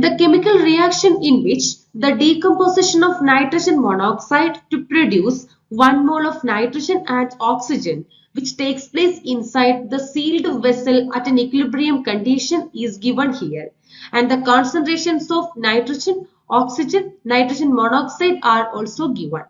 The chemical reaction in which the decomposition of nitrogen monoxide to produce 1 mole of nitrogen and oxygen, which takes place inside the sealed vessel at an equilibrium condition, is given here. And the concentrations of nitrogen, oxygen, nitrogen monoxide are also given.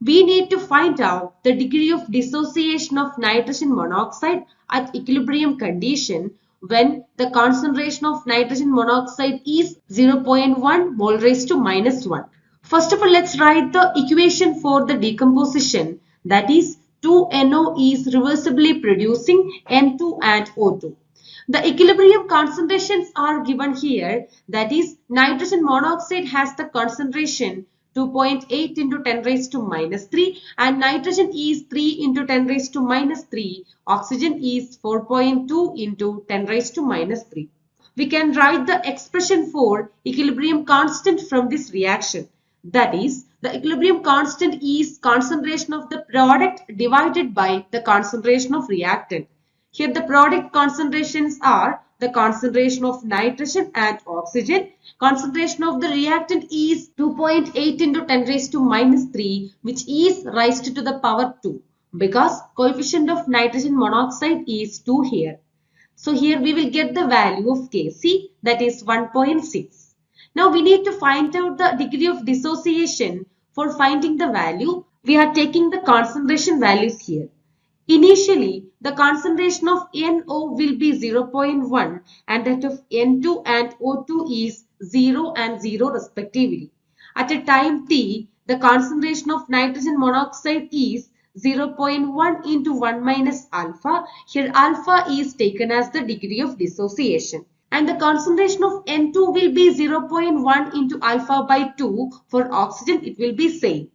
We need to find out the degree of dissociation of nitrogen monoxide at equilibrium condition when the concentration of nitrogen monoxide is 0.1 mole raised to minus 1. First of all, let's write the equation for the decomposition, that is 2NO is reversibly producing N2 and O2. The equilibrium concentrations are given here, that is nitrogen monoxide has the concentration 2.8 into 10 raised to minus 3 and nitrogen is 3 into 10 raised to minus 3. Oxygen is 4.2 into 10 raised to minus 3. We can write the expression for equilibrium constant from this reaction. That is, the equilibrium constant is concentration of the product divided by the concentration of reactant. Here the product concentrations are the concentration of nitrogen and oxygen. Concentration of the reactant is 2.8 into 10 raised to minus 3, which is raised to the power 2 because coefficient of nitrogen monoxide is 2 here. So here we will get the value of Kc, that is 1.6. Now we need to find out the degree of dissociation. For finding the value, we are taking the concentration values here. Initially, the concentration of NO will be 0.1 and that of N2 and O2 is 0 and 0 respectively. At a time t, the concentration of nitrogen monoxide is 0.1 into 1 minus alpha. Here alpha is taken as the degree of dissociation. And the concentration of N2 will be 0.1 into alpha by 2. For oxygen, it will be same.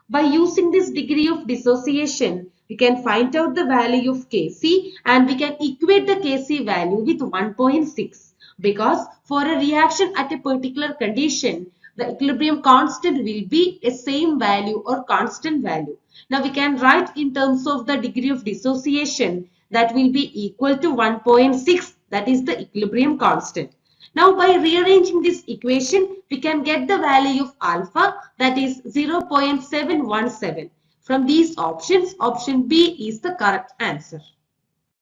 By using this degree of dissociation, we can find out the value of Kc and we can equate the Kc value with 1.6 because for a reaction at a particular condition, the equilibrium constant will be a same value or constant value. Now we can write in terms of the degree of dissociation that will be equal to 1.6, that is the equilibrium constant. Now by rearranging this equation, we can get the value of alpha, that is 0.717. From these options, option B is the correct answer.